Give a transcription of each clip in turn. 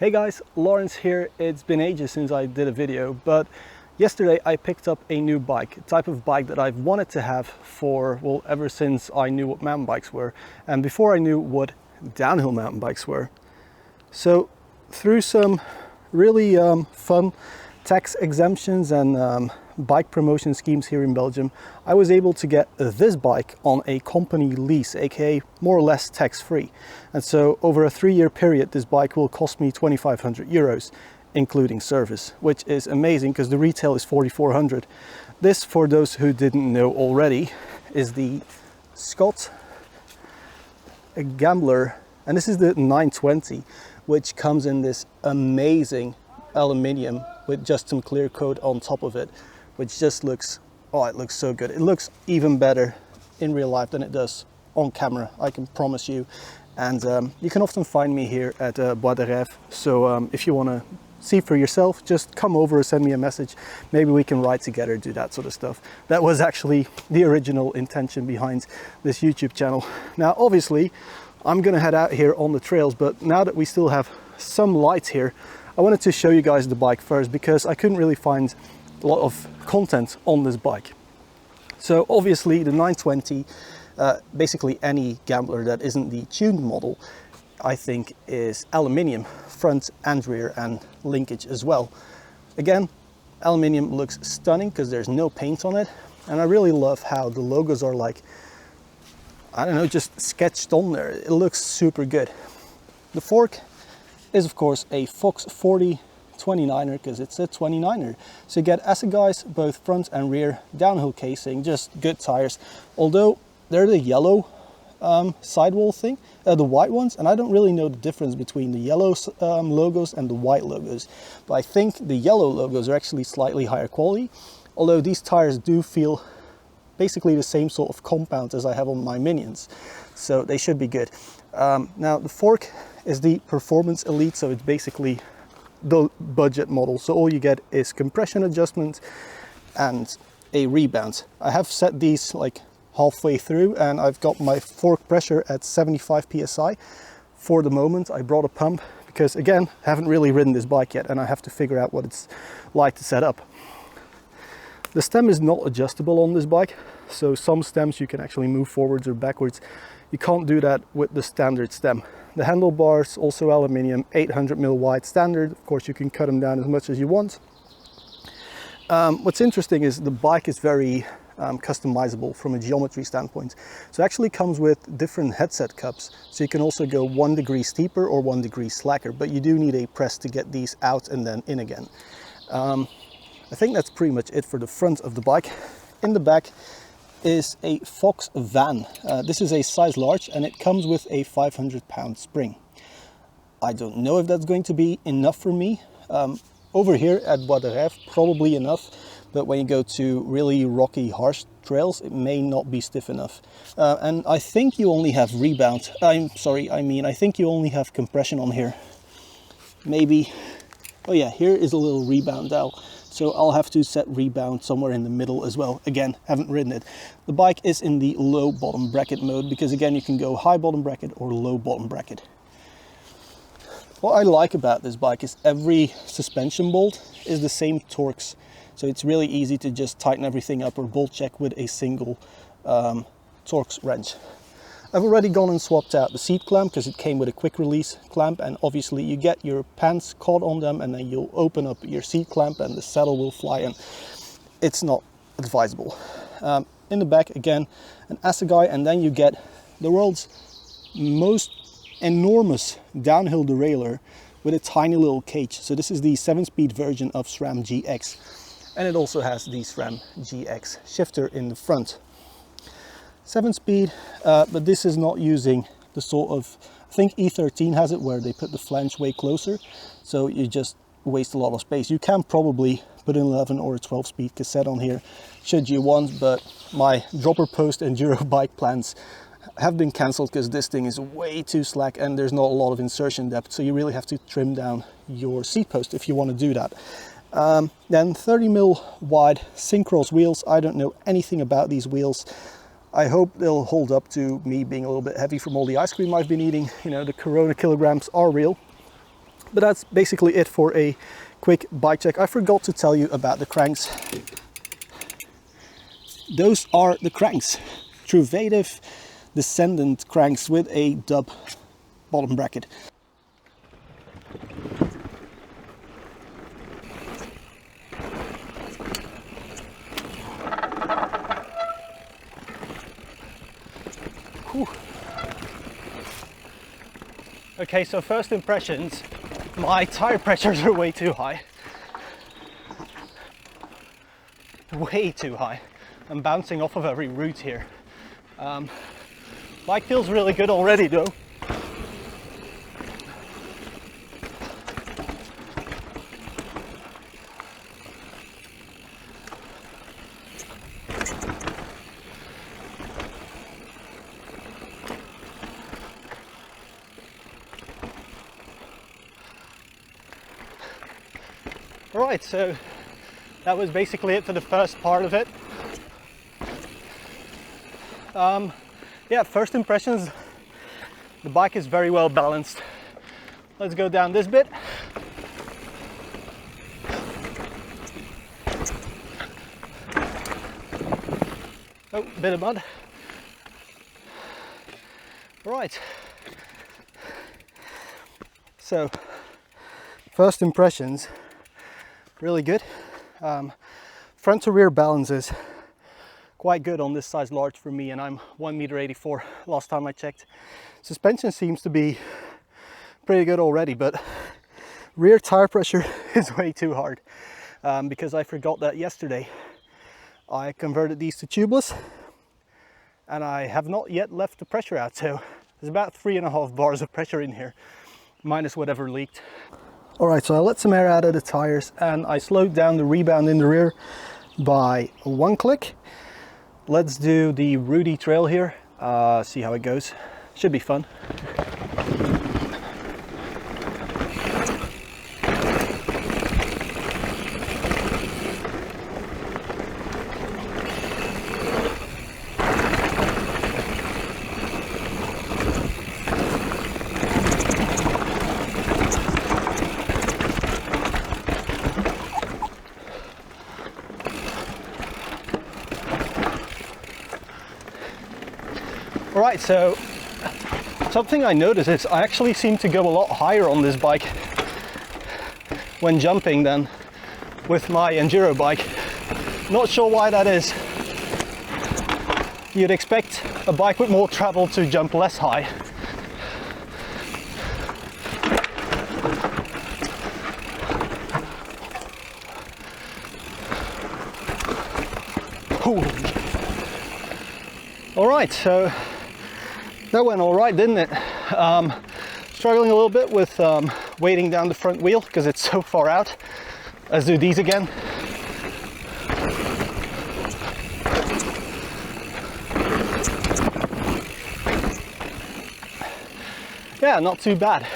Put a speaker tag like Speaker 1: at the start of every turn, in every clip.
Speaker 1: Hey guys, Lawrence here. It's been ages since I did a video, but yesterday I picked up a new bike, a type of bike that I've wanted to have for, well, ever since I knew what mountain bikes were and before I knew what downhill mountain bikes were. So through some really fun tax exemptions and bike promotion schemes here in Belgium, I was able to get this bike on a company lease, aka more or less tax-free. And so over a 3-year period, this bike will cost me 2,500 euros, including service, which is amazing because the retail is 4,400. This, for those who didn't know already, is the Scott Gambler, and this is the 920, which comes in this amazing aluminium with just some clear coat on top of it, which just looks, oh, it looks so good. It looks even better in real life than it does on camera, I can promise you. And you can often find me here at Bois de Rêve. So if you want to see for yourself, just come over or send me a message. Maybe we can ride together, do that sort of stuff. That was actually the original intention behind this YouTube channel. Now, obviously, I'm going to head out here on the trails, but now that we still have some lights here, I wanted to show you guys the bike first because I couldn't really find a lot of content on this bike. So obviously the 920, basically any Gambler that isn't the tuned model, I think is aluminium, front and rear, and linkage as well. Again, aluminium looks stunning because there's no paint on it, and I really love how the logos are like, I don't know, just sketched on there. It looks super good. The fork is of course a Fox 40 29er because it's a 29er. So you get Assegai, both front and rear, downhill casing, just good tires. Although they're the yellow sidewall thing, the white ones, and I don't really know the difference between the yellow logos and the white logos. But I think the yellow logos are actually slightly higher quality, although these tires do feel basically the same sort of compound as I have on my Minions. So they should be good. Now the fork is the Performance Elite, so it's basically the budget model. So all you get is compression adjustment and a rebound. I have set these like halfway through and I've got my fork pressure at 75 psi for the moment. I brought a pump because, again, I haven't really ridden this bike yet and I have to figure out what it's like to set up. The stem is not adjustable on this bike, so some stems you can actually move forwards or backwards. You can't do that with the standard stem. The handlebars, also aluminium, 800mm wide standard. Of course, you can cut them down as much as you want. What's interesting is the bike is very customizable from a geometry standpoint. So it actually comes with different headset cups. So you can also go 1 degree steeper or 1 degree slacker, but you do need a press to get these out and then in again. I think that's pretty much it for the front of the bike. In the back is a Fox Van. This is a size large and it comes with a 500-pound spring. I don't know if that's going to be enough for me. Over here at Bois de Rêve, probably enough, but when you go to really rocky, harsh trails, it may not be stiff enough. And I think you only have rebound. I think you only have compression on here. Maybe, oh yeah, here is a little rebound dial. So I'll have to set rebound somewhere in the middle as well. Again, haven't ridden it. The bike is in the low bottom bracket mode because, again, you can go high bottom bracket or low bottom bracket. What I like about this bike is every suspension bolt is the same Torx. So it's really easy to just tighten everything up or bolt check with a single Torx wrench. I've already gone and swapped out the seat clamp because it came with a quick release clamp, and obviously you get your pants caught on them and then you'll open up your seat clamp and the saddle will fly, and it's not advisable. In the back, again, an Assegai, and then you get the world's most enormous downhill derailleur with a tiny little cage. So this is the 7-speed version of SRAM GX, and it also has the SRAM GX shifter in the front. 7-speed, but this is not using the sort of, I think E13 has it where they put the flange way closer, so you just waste a lot of space. You can probably put an 11 or a 12-speed cassette on here should you want, but my dropper post enduro bike plans have been cancelled because this thing is way too slack and there's not a lot of insertion depth, so you really have to trim down your seat post if you want to do that. Then 30mm wide Syncross wheels. I don't know anything about these wheels. I hope they'll hold up to me being a little bit heavy from all the ice cream I've been eating. You know, the Corona kilograms are real. But that's basically it for a quick bike check. I forgot to tell you about the cranks. Those are the cranks. Truvativ Descendant cranks with a dub bottom bracket. Whew. Okay, so first impressions, my tire pressures are way too high. Way too high. I'm bouncing off of every route here. Bike feels really good already though. Alright, so that was basically it for the first part of it. Yeah, first impressions, the bike is very well balanced. Let's go down this bit. Oh, bit of mud. Right. So, first impressions, really good. Front to rear balance is quite good on this size large for me, and I'm 1.84 m last time I checked. Suspension seems to be pretty good already, but rear tire pressure is way too hard because I forgot that yesterday. I converted these to tubeless and I have not yet left the pressure out, so there's about 3.5 bars of pressure in here, minus whatever leaked. Alright, so I let some air out of the tires and I slowed down the rebound in the rear by 1 click. Let's do the Rudy Trail here, see how it goes. Should be fun. Alright, so something I noticed is I actually seem to go a lot higher on this bike when jumping than with my enduro bike. Not sure why that is. You'd expect a bike with more travel to jump less high. Alright, so that went all right, didn't it? Struggling a little bit with weighting down the front wheel because it's so far out. Let's do these again. Yeah, not too bad.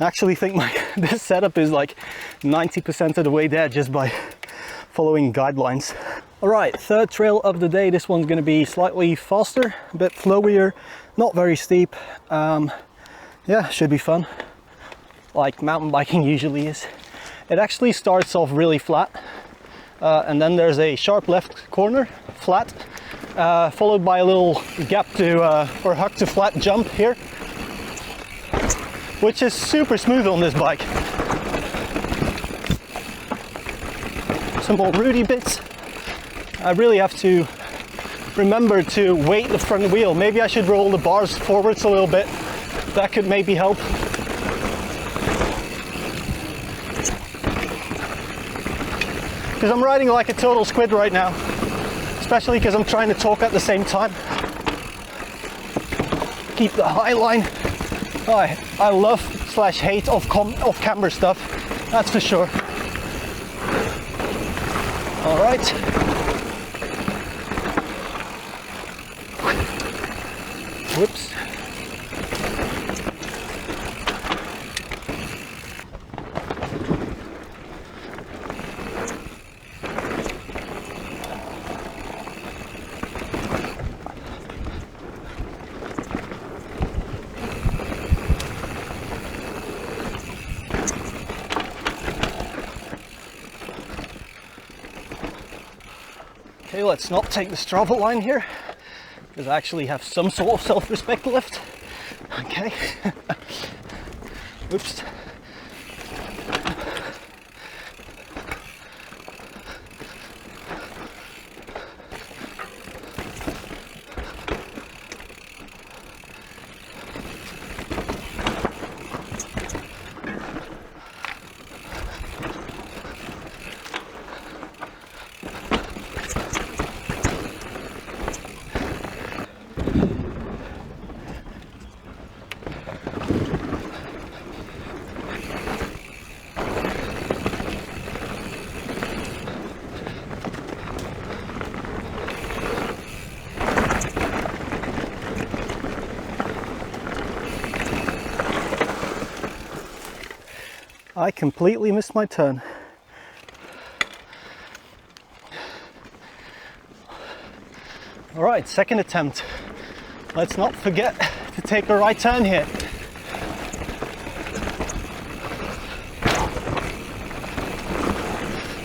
Speaker 1: I actually think this setup is like 90% of the way there just by following guidelines. Alright, third trail of the day. This one's going to be slightly faster, a bit flowier, not very steep. Yeah, should be fun, like mountain biking usually is. It actually starts off really flat, and then there's a sharp left corner, flat, followed by a little gap to, or huck to flat jump here, which is super smooth on this bike. Some more Rudy bits. I really have to remember to weight the front wheel. Maybe I should roll the bars forwards a little bit. That could maybe help. Because I'm riding like a total squid right now, especially because I'm trying to talk at the same time. Keep the high line. Oh, I love / hate off-camber stuff, that's for sure. All right. Whoops. Okay, let's not take the Strava line here, because I actually have some sort of self-respect left. Okay. Oops. I completely missed my turn. All right, second attempt. Let's not forget to take a right turn here.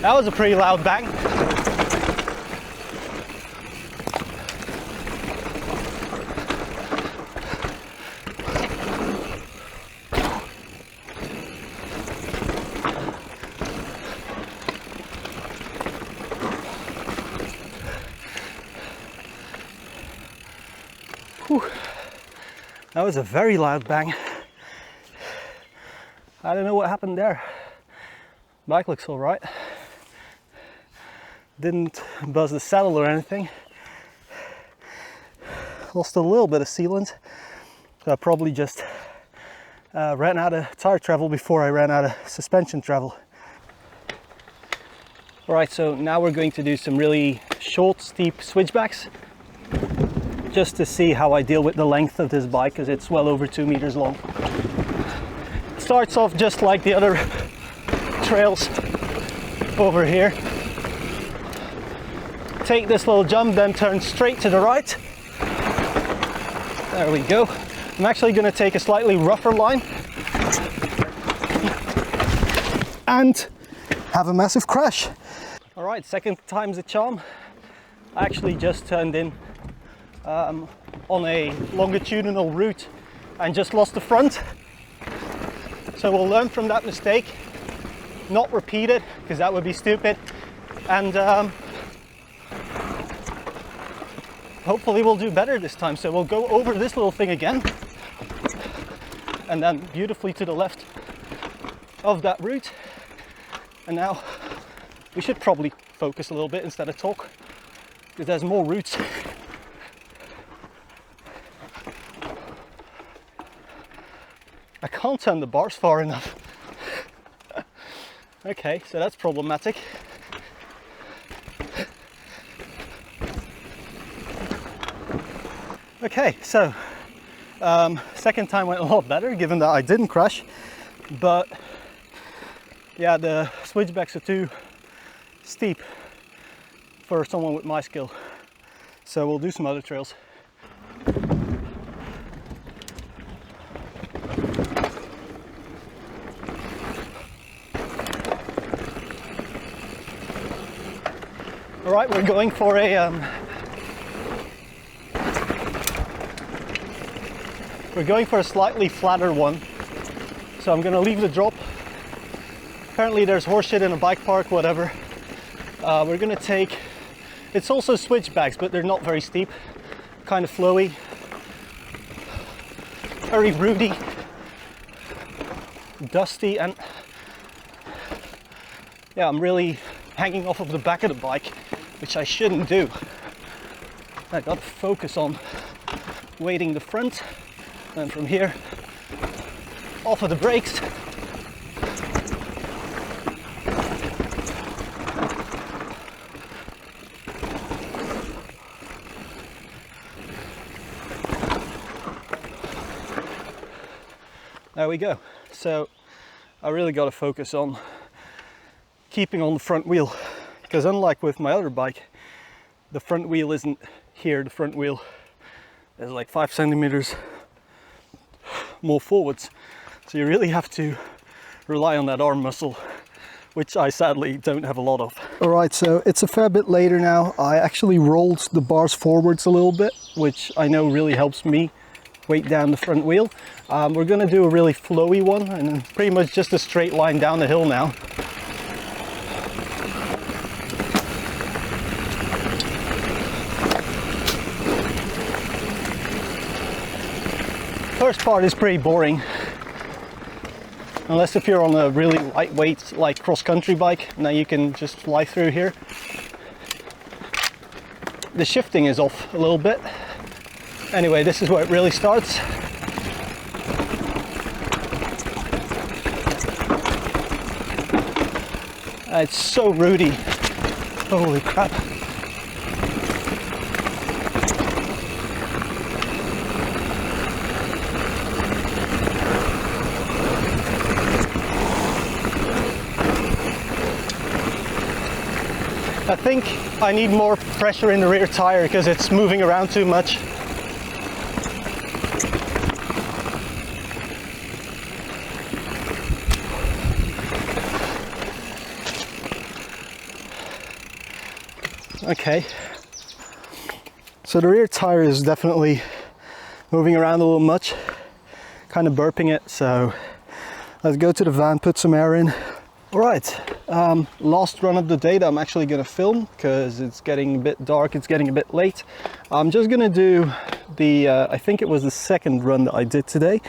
Speaker 1: That was a pretty loud bang. Whew. That was a very loud bang. I don't know what happened there. Bike looks all right. Didn't buzz the saddle or anything. Lost a little bit of sealant. So I probably just ran out of tire travel before I ran out of suspension travel. All right, so now we're going to do some really short, steep switchbacks, just to see how I deal with the length of this bike, because it's well over 2 meters long. It starts off just like the other trails over here. Take this little jump, then turn straight to the right. There we go. I'm actually going to take a slightly rougher line and have a massive crash. All right, second time's a charm. I actually just turned in on a longitudinal route and just lost the front. So we'll learn from that mistake, not repeat it, because that would be stupid. And hopefully we'll do better this time. So we'll go over this little thing again, and then beautifully to the left of that route. And now we should probably focus a little bit instead of talk, because there's more routes. I can't turn the bars far enough. Okay, so that's problematic. Okay, so second time went a lot better, given that I didn't crash, but yeah, the switchbacks are too steep for someone with my skill, so we'll do some other trails. All right, we're going for a slightly flatter one. So I'm gonna leave the drop. Apparently there's horseshit in a bike park, whatever. We're gonna take, it's also switchbacks, but they're not very steep, kind of flowy, very rooty, dusty, and yeah, I'm really hanging off of the back of the bike, which I shouldn't do. I got to focus on weighting the front, and from here off of the brakes. There we go. So I really got to focus on keeping on the front wheel, because unlike with my other bike, the front wheel isn't here. The front wheel is like 5 centimeters more forwards, so you really have to rely on that arm muscle, which I sadly don't have a lot of. All right, so it's a fair bit later now. I actually rolled the bars forwards a little bit, which I know really helps me weight down the front wheel. We're gonna do a really flowy one and pretty much just a straight line down the hill now. First part is pretty boring, unless if you're on a really lightweight like cross-country bike. Now you can just fly through here. The shifting is off a little bit. Anyway, this is where it really starts. It's so rooty. Holy crap. I think I need more pressure in the rear tire because it's moving around too much. Okay, so the rear tire is definitely moving around a little much, kind of burping it, so let's go to the van, put some air in. All right, last run of the day that I'm actually gonna film because it's getting a bit dark, it's getting a bit late. I'm just gonna do the, I think it was the second run that I did today,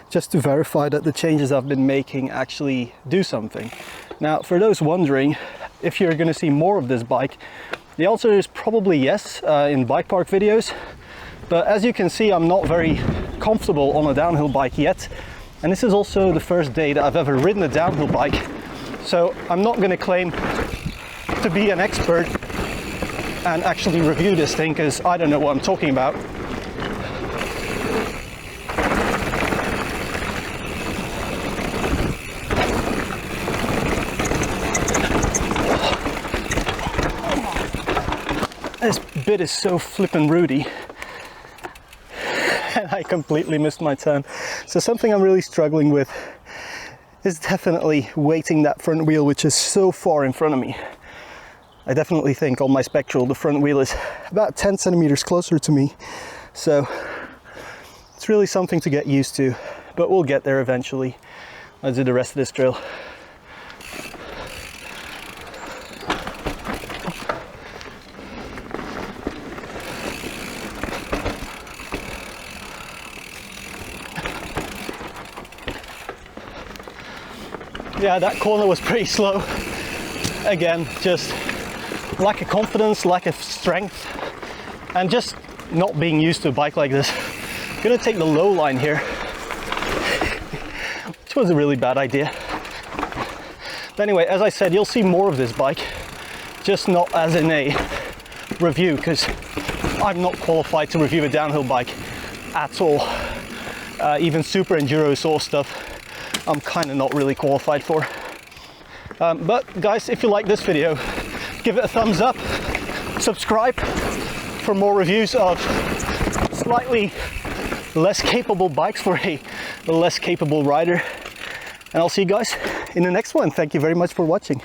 Speaker 1: just to verify that the changes I've been making actually do something. Now, for those wondering if you're gonna see more of this bike, the answer is probably yes, in bike park videos. But as you can see, I'm not very comfortable on a downhill bike yet. And this is also the first day that I've ever ridden a downhill bike. So I'm not going to claim to be an expert and actually review this thing because I don't know what I'm talking about. This bit is so flippin' rooty. And I completely missed my turn. So something I'm really struggling with is definitely weighting that front wheel, which is so far in front of me. I definitely think on my Spectral, the front wheel is about 10 centimeters closer to me. So it's really something to get used to, but we'll get there eventually. Let's do the rest of this drill. Yeah, that corner was pretty slow. Again, just lack of confidence, lack of strength, and just not being used to a bike like this. I'm gonna take the low line here, which was a really bad idea. But anyway, as I said, you'll see more of this bike, just not as in a review, because I'm not qualified to review a downhill bike at all. Even super enduro sort of stuff, I'm kind of not really qualified for. But guys, if you like this video, give it a thumbs up, subscribe for more reviews of slightly less capable bikes for a less capable rider. And I'll see you guys in the next one. Thank you very much for watching.